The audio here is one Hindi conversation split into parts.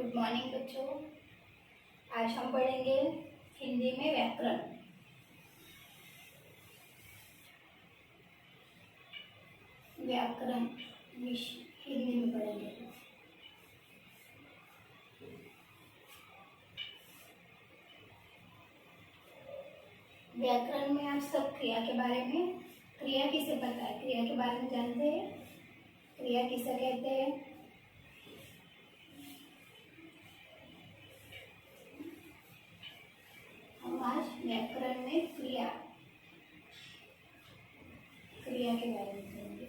गुड मॉर्निंग बच्चों। आज हम पढ़ेंगे हिंदी में व्याकरण। व्याकरण हिंदी में पढ़ेंगे। व्याकरण में आप सब क्रिया के बारे में, क्रिया किसे पता है, क्रिया के बारे में जानते हैं? क्रिया किसे कहते हैं? आज व्याकरण में क्रिया के बारे में जानेंगे।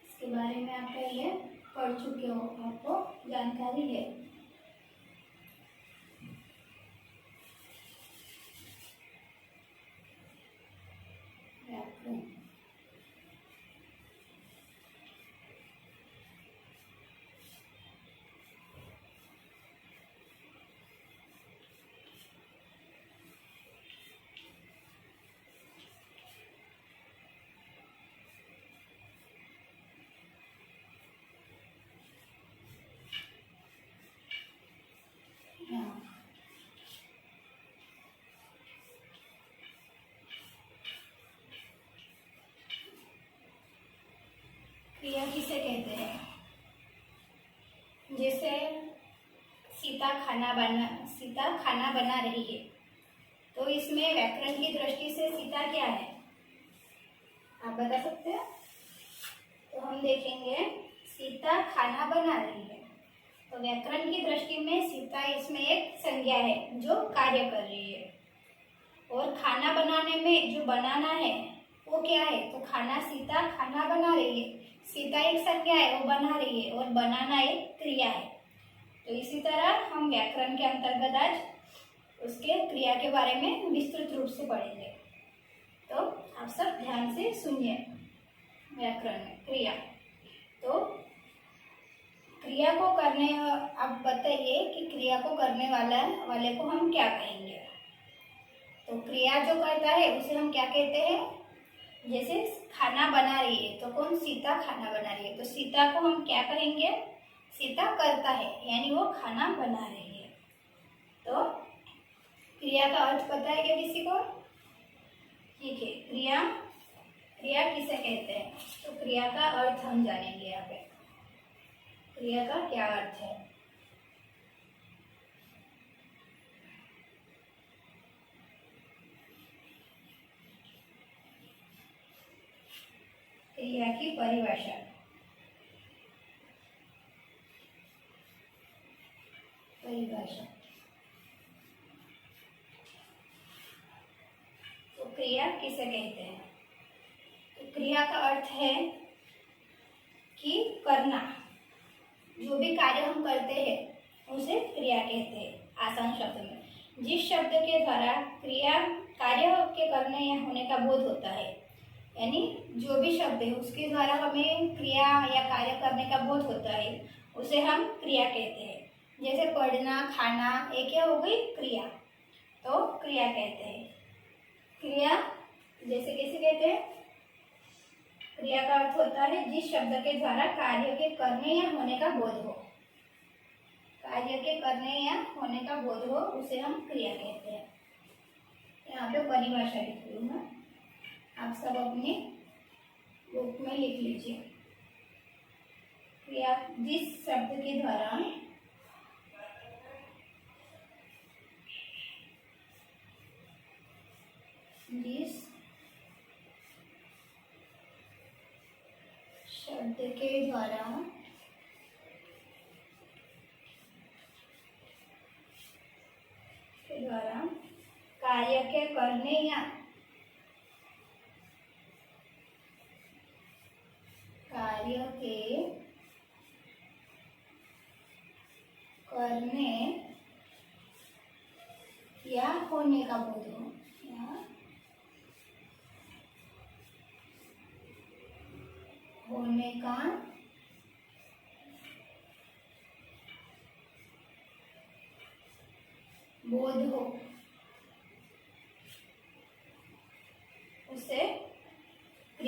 इसके बारे में आप पहले पढ़ चुके हो, आपको जानकारी है। व्याकरण क्रिया किसे कहते हैं? जैसे सीता खाना बना रही है, तो इसमें व्याकरण की दृष्टि से सीता क्या है, आप बता सकते हैं? तो हम देखेंगे सीता खाना बना रही है, तो व्याकरण की दृष्टि में सीता इसमें एक संज्ञा है जो कार्य कर रही है। और खाना बनाने में जो बनाना है वो क्या है? तो सीता खाना बना रही है। सीता एक संज्ञा है, वो बना रही है, और बनाना एक क्रिया है। तो इसी तरह हम व्याकरण के अंतर्गत आज उसके क्रिया के बारे में विस्तृत रूप से पढ़ेंगे। तो आप सब ध्यान से सुनिए। व्याकरण में क्रिया, तो क्रिया को करने, आप बताइए कि क्रिया को करने वाले को हम क्या कहेंगे? तो क्रिया जो करता है उसे हम क्या कहते हैं? जैसे खाना बना रही है, तो कौन? सीता खाना बना रही है, तो सीता को हम क्या कहेंगे? सीता करता है, यानी वो खाना बना रही है। तो क्रिया का अर्थ पता है क्या किसी को? ठीक है, क्रिया किसे कहते हैं? तो क्रिया का अर्थ हम जानेंगे यहाँ पे। क्रिया का क्या अर्थ है? क्रिया की परिभाषा। तो क्रिया किसे कहते हैं? तो क्रिया का अर्थ है कि करना, जो भी कार्य हम करते हैं उसे क्रिया कहते हैं। आसान शब्द में, जिस शब्द के द्वारा क्रिया कार्य के करने या होने का बोध होता है, यानी जो भी शब्द है उसके द्वारा हमें क्रिया या कार्य करने का बोध होता है, उसे हम क्रिया कहते हैं। जैसे पढ़ना, खाना, एक क्या हो गई? क्रिया। तो क्रिया कहते हैं। क्रिया जैसे कैसे कहते हैं? क्रिया का अर्थ होता है जिस शब्द के द्वारा कार्य के करने या होने का बोध हो। कार्य के करने या होने का बोध हो, उसे हम क्रिया कहते हैं। यहाँ पे परिभाषा लिख रही हूँ मैं, आप सब अपनी बुक में लिख लीजिए। क्रिया जिस शब्द के द्वारा कार्य के करने या होने का बोध हो, या होने का बोध हो,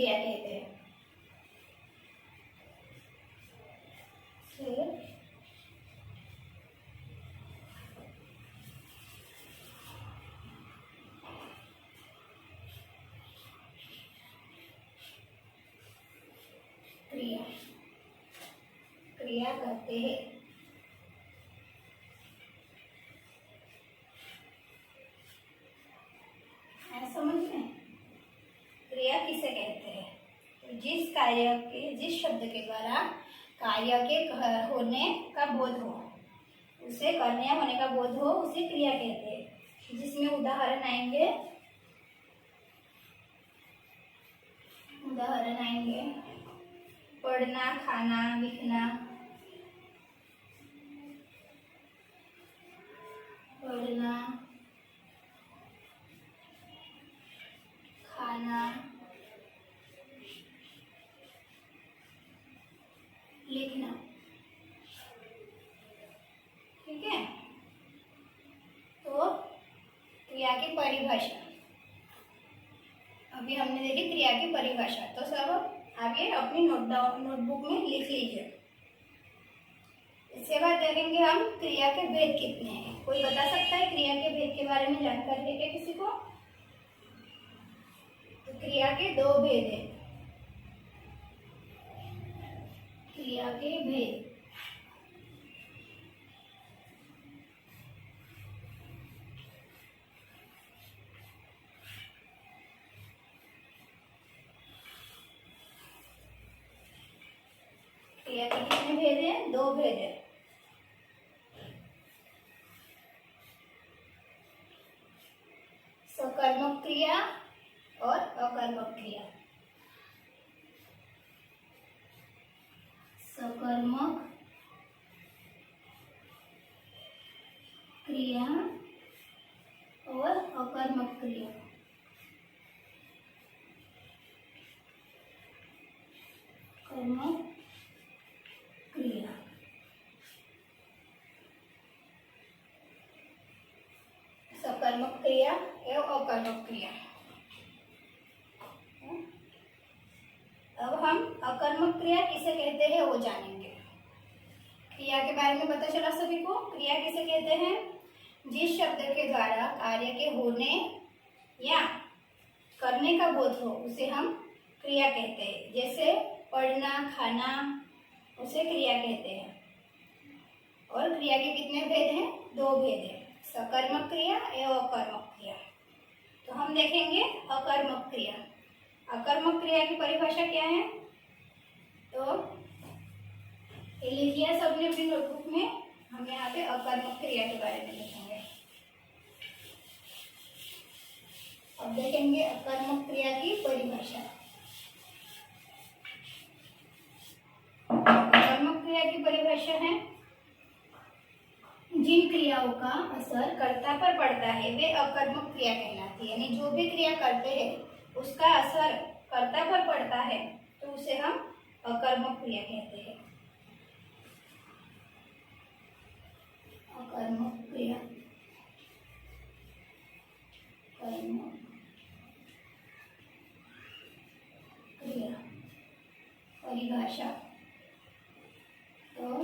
क्रिया कहते हैं। फिर क्रिया क्रिया करते हैं। समझ में क्रिया किसे कहते हैं? तो जिस शब्द के द्वारा कार्य के होने का बोध हो, उसे करने या होने का बोध हो, उसे क्रिया कहते हैं। जिसमें उदाहरण आएंगे पढ़ना, खाना, लिखना। पढ़ना, खाना, लिखना। ठीक है। तो क्रिया की परिभाषा अभी हमने देखी, क्रिया की परिभाषा। तो सब आगे अपनी नोटबुक में लिख लीजिए। इसके बाद देखेंगे हम क्रिया के भेद कितने हैं। कोई बता सकता है क्रिया के भेद के बारे में जानकारी है क्या किसी को? तो क्रिया के दो भेद हैं। क्रिया के भेद क्रिया के कितने भेद हैं? दो भेद हैं। सकर्मक क्रिया और अकर्मक क्रिया। सकर्मक क्रिया और अकर्मक क्रिया। कर्मक क्रिया। सकर्मक क्रिया एवं अकर्मक क्रिया। अब हम अकर्मक क्रिया किसे कहते हैं वो जानेंगे। क्रिया के बारे में पता चला सभी को। क्रिया किसे कहते हैं? जिस शब्द के द्वारा कार्य के होने या करने का बोध हो, उसे हम क्रिया कहते हैं। जैसे पढ़ना, खाना, उसे क्रिया कहते हैं। और क्रिया के कितने भेद हैं? दो भेद हैं, सकर्मक क्रिया एवं अकर्मक क्रिया। तो हम देखेंगे अकर्मक क्रिया। अकर्मक क्रिया की परिभाषा क्या है? तो ये लिख लिया सबने अपनी नोटबुक में। हम यहाँ पे अकर्मक क्रिया के बारे में लिखेंगे। अब देखेंगे अकर्मक क्रिया की परिभाषा। अकर्मक क्रिया की परिभाषा है, जिन क्रियाओं का असर कर्ता पर पड़ता है वे अकर्मक क्रिया कहलाती है। यानी जो भी क्रिया करते हैं उसका असर कर्ता पर पड़ता है तो उसे हम अकर्मक क्रिया कहते हैं। अकर्मक क्रिया। कर्मक क्रिया परिभाषा। तो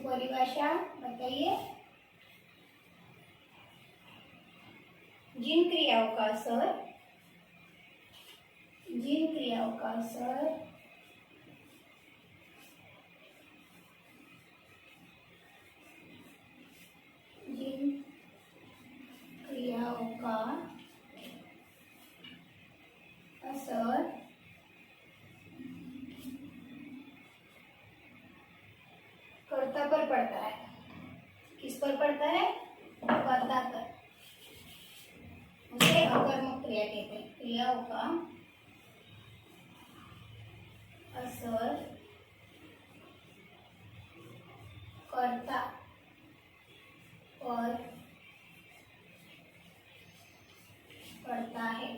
परिभाषा बताइए। जिन क्रियाओं का असर जिन क्रियाओं का असर कर्ता पर पड़ता है। किस पर पड़ता है? कर्ता पर। उसे अकर्मक क्रिया कहते हैं। क्रियाओं का असर कर्ता पर पड़ता है,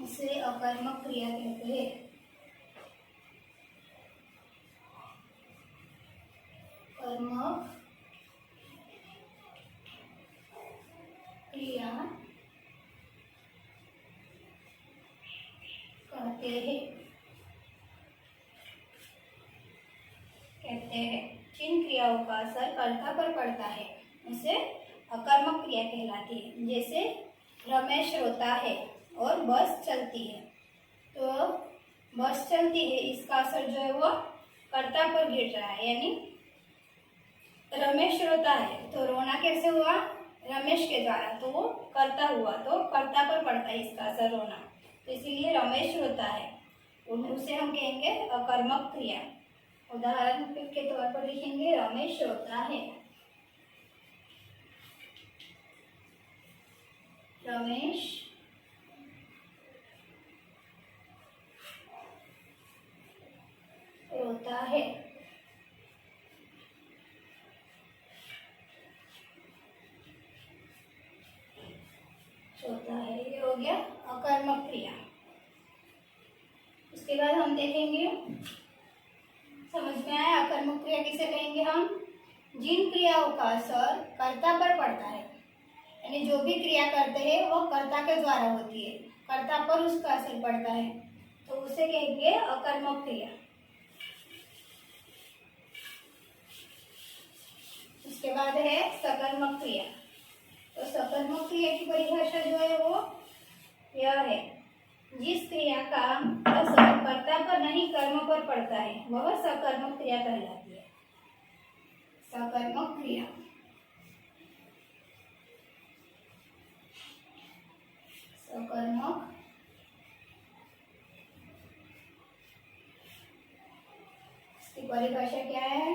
उसे अकर्मक क्रिया कहते हैं। कर्मक कहते हैं। जिन क्रियाओं का असर कर्ता पर पड़ता है उसे अकर्मक क्रिया कहलाती है। जैसे रमेश रोता है और बस चलती है, तो बस चलती है इसका असर जो है वो कर्ता पर गिर रहा है, यानी रमेश रोता है तो रोना कैसे हुआ, रमेश के द्वारा, तो वो कर्ता हुआ, तो कर्ता पर पड़ता है इसका असर रोना, तो इसीलिए रमेश रोता है, उसे हम कहेंगे अकर्मक क्रिया। उदाहरण के तौर पर लिखेंगे रमेश रोता है, रमेश रोता है। रोता है, ये हो गया अकर्मक क्रिया। उसके बाद हम देखेंगे, समझ में आया अकर्मक क्रिया किसे कहेंगे हम, जिन क्रियाओं का असर कर्ता पर पड़ता है, यानी जो भी क्रिया करते हैं वो कर्ता के द्वारा होती है, कर्ता पर उसका असर पड़ता है, तो उसे कहेंगे अकर्मक क्रिया। उसके बाद है सकर्मक क्रिया। तो सकर्मक क्रिया की परिभाषा जो है वो यह है, जिस क्रिया का असर कर्ता पर नहीं कर्म पर पड़ता है वह सकर्मक क्रिया कहलाती है। सकर्मक क्रिया, सकर्मक इसकी परिभाषा क्या है,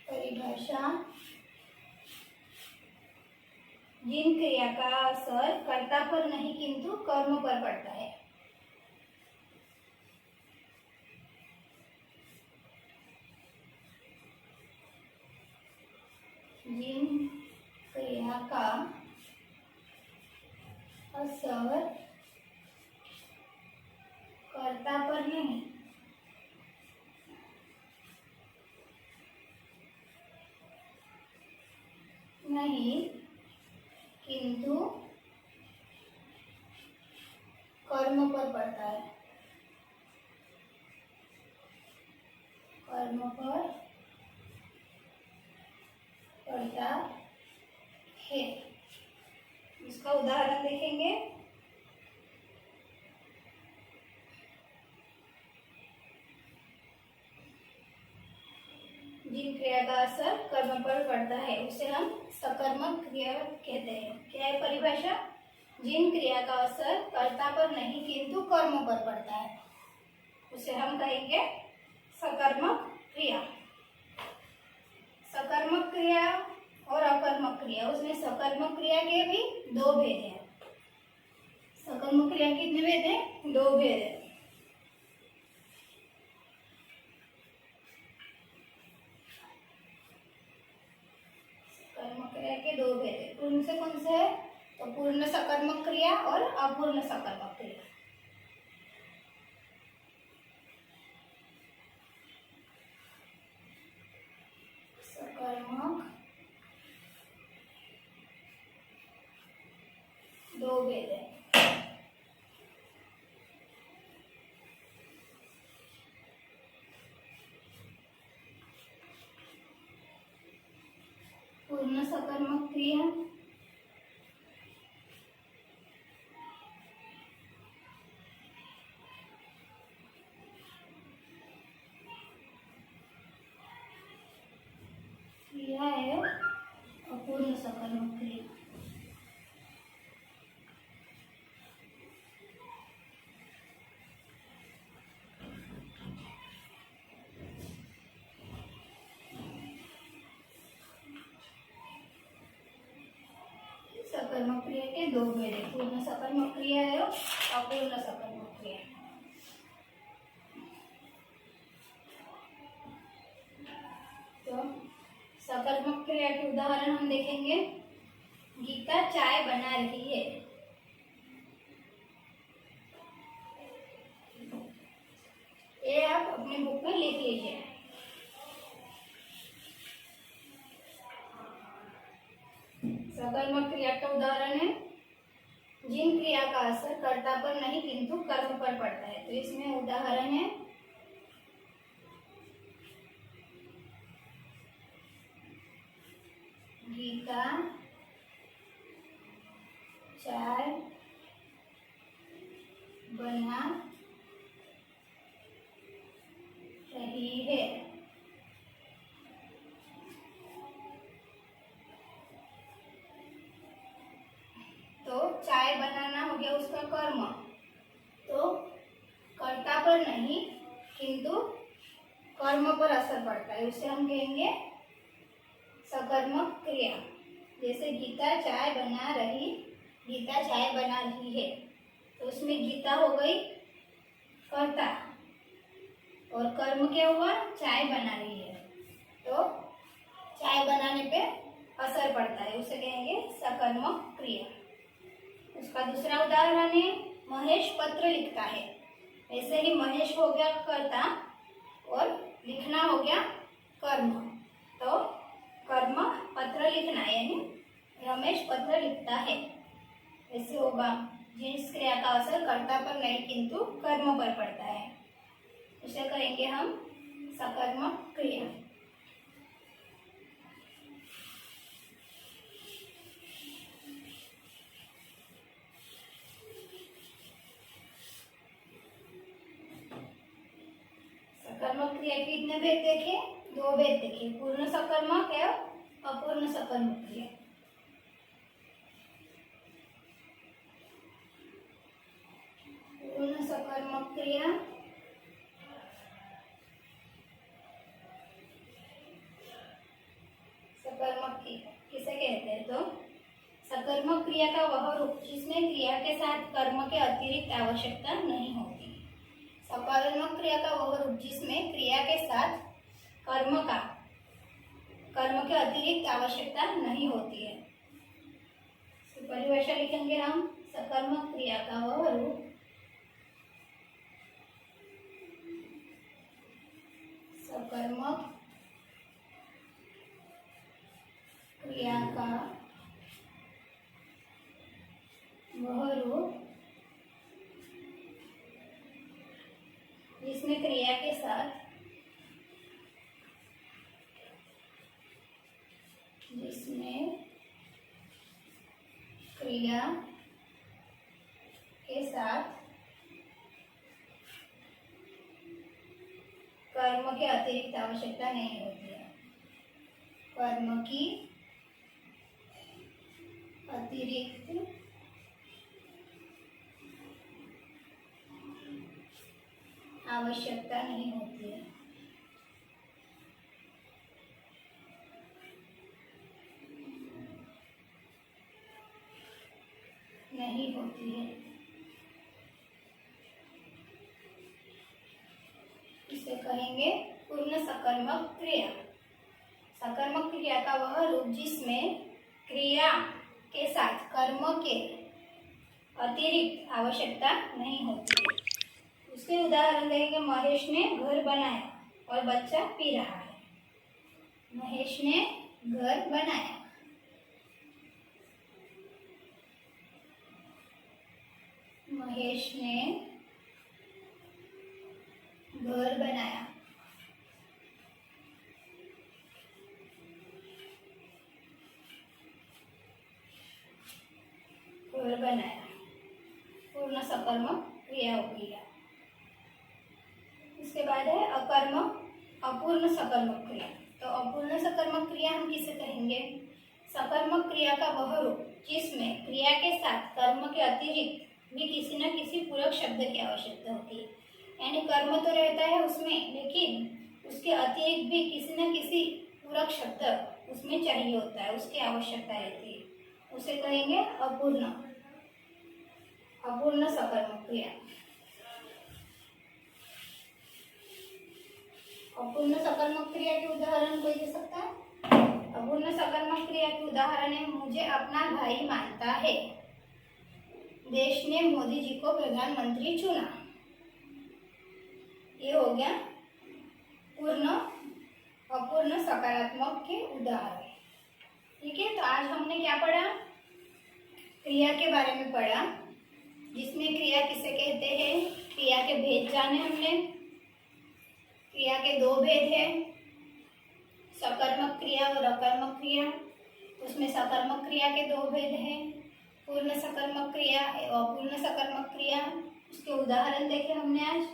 परिभाषा जिन क्रिया का असर कर्ता पर नहीं किंतु कर्म पर पड़ता है। जिन क्रिया का असर कर्ता पर नहीं किंतु कर्म पर पड़ता है, कर्म पर पड़ता है। इसका उदाहरण देखेंगे, जिन क्रिया का असर कर्म पर पड़ता है उसे हम सकर्मक क्रिया कहते हैं। क्या है परिभाषा, जिन क्रिया का असर कर्ता पर नहीं किंतु कर्म पर पड़ता है उसे हम कहेंगे सकर्मक क्रिया। सकर्मक क्रिया और अकर्मक क्रिया, उसमें सकर्मक क्रिया के भी दो भेद हैं। सकर्मक क्रिया के कितने भेद हैं, दो भेद है। सकर्मक क्रिया के दो भेद है, कौन से है, तो पूर्ण सकर्मक क्रिया और अपूर्ण सकर्मक क्रिया। सकर्मक दो भेद है, पूर्ण सकर्मक क्रिया क्रिया है अपूर्ण सकर्मक क्रिया। सकर्मक क्रिया के दो भेद है, पूर्ण सकर्मक क्रिया है और अपूर्ण सकर्मक क्रिया। तो सकर्मक क्रिया के उदाहरण हम देखेंगे, गीता चाय बना रही है, ये आप अपने बुक में लिख लीजिए। सकर्मक क्रिया का उदाहरण है, जिन क्रिया का असर कर्ता पर नहीं किंतु किंतु कर्म पर पड़ता है। तो इसमें उदाहरण है गीता चाय बना रही है। तो चाय बनाना हो गया उसका कर्म, तो कर्ता पर नहीं किंतु कर्म पर असर पड़ता है, उसे हम कहेंगे सकर्मक क्रिया। जैसे गीता चाय बना रही है, तो उसमें गीता हो गई कर्ता और कर्म क्या हुआ, चाय बना रही है, तो चाय बनाने पे असर पड़ता है, उसे कहेंगे सकर्मक क्रिया। उसका दूसरा उदाहरण है महेश पत्र लिखता है। ऐसे ही महेश हो गया कर्ता और लिखना हो गया कर्म। तो कर्म पत्र लिखना, यानी रमेश पत्र लिखता है, ऐसे होगा। जिस क्रिया का असर कर्ता पर नहीं किंतु कर्म पर पड़ता है, उसे कहेंगे हम सकर्मक क्रिया। सकर्मक क्रिया के कितने भेद देखे, 2 भेद देखे, पूर्ण सकर्मक एवं अपूर्ण सकर्मक क्रिया। पूर्ण सकर्मक क्रिया सकर्मक किसे कहते हैं, तो सकर्मक क्रिया का वह रूप जिसमें क्रिया के साथ कर्म के अतिरिक्त आवश्यकता नहीं होती। सकर्मक क्रिया का वह रूप जिसमें क्रिया के साथ कर्म के अतिरिक्त आवश्यकता नहीं होती है। परिभाषा लिखेंगे हम, सकर्मक क्रिया का वह रूप सकर्मक क्रिया का वह रूप जिसमें क्रिया के साथ कर्म के अतिरिक्त आवश्यकता नहीं होती है। कर्म की अतिरिक्त आवश्यकता नहीं होती है। नहीं होती है, इसे कहेंगे पूर्ण सकर्मक क्रिया। सकर्मक क्रिया का वह रूप जिसमें क्रिया के साथ कर्म के अतिरिक्त आवश्यकता नहीं होती। उसके उदाहरण देंगे, महेश ने घर बनाया और बच्चा पी रहा है। महेश ने घर बनाया, महेश ने घर बनाया। घर बनाया पूर्ण सकर्मक क्रिया हो गई। इसके बाद है अपूर्ण सकर्मक क्रिया। तो अपूर्ण सकर्मक क्रिया हम किसे कहेंगे? सकर्मक क्रिया का वह रूप जिसमें क्रिया के साथ कर्म के अतिरिक्त भी किसी न किसी पूरक शब्द की आवश्यकता होती है। यानी कर्म तो रहता है उसमें, लेकिन उसके अतिरिक्त भी किसी न किसी पूरक शब्द उसमें चाहिए होता है, उसकी आवश्यकता रहती है। उसे कहेंगे अपूर्ण सकर्मक क्रिया। अपूर्ण सकर्मक क्रिया के उदाहरण कोई दे सकता है? अपूर्ण सकर्मक क्रिया के उदाहरण है, मुझे अपना भाई मानता है, देश ने मोदी जी को प्रधानमंत्री चुना। ये हो गया अपूर्ण सकारात्मक के उदाहरण। ठीक है, तो आज हमने क्या पढ़ा? क्रिया के बारे में पढ़ा। जिसमें क्रिया किसे कहते हैं, क्रिया के भेद जाने हमने। क्रिया के दो भेद हैं, सकर्मक क्रिया और अकर्मक क्रिया। उसमें सकर्मक क्रिया के दो भेद हैं, पूर्ण सकर्मक क्रिया और अपूर्ण सकर्मक क्रिया। उसके उदाहरण देखे हमने आज,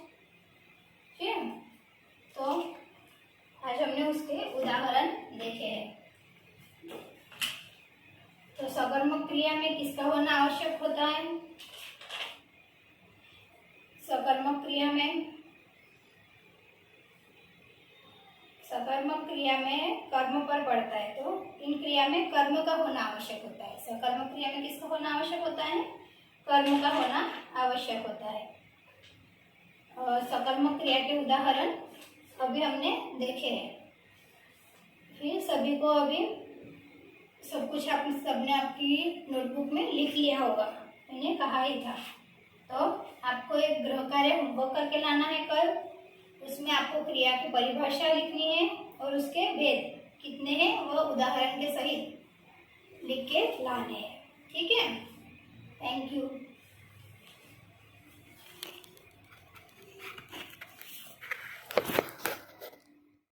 ठीक है। तो आज हमने उसके उदाहरण देखे हैं। तो सकर्मक क्रिया में किसका होना आवश्यक होता है? सकर्मक क्रिया में कर्म पर पड़ता है, तो इन क्रिया में कर्म का होना आवश्यक होता है। सकर्मक क्रिया में किसका होना आवश्यक होता है? कर्म का होना आवश्यक होता है। और सकर्मक क्रिया के उदाहरण अभी हमने देखे हैं। फिर सभी को अभी सब कुछ आप सबने आपकी नोटबुक में लिख लिया होगा, मैंने कहा ही था। तो आपको एक गृह कार्य होमवर्क करके लाना है कल। उसमें आपको क्रिया की परिभाषा लिखनी है और उसके भेद कितने हैं वो उदाहरण के सहित लिख के लाने हैं, ठीक है। Thank you.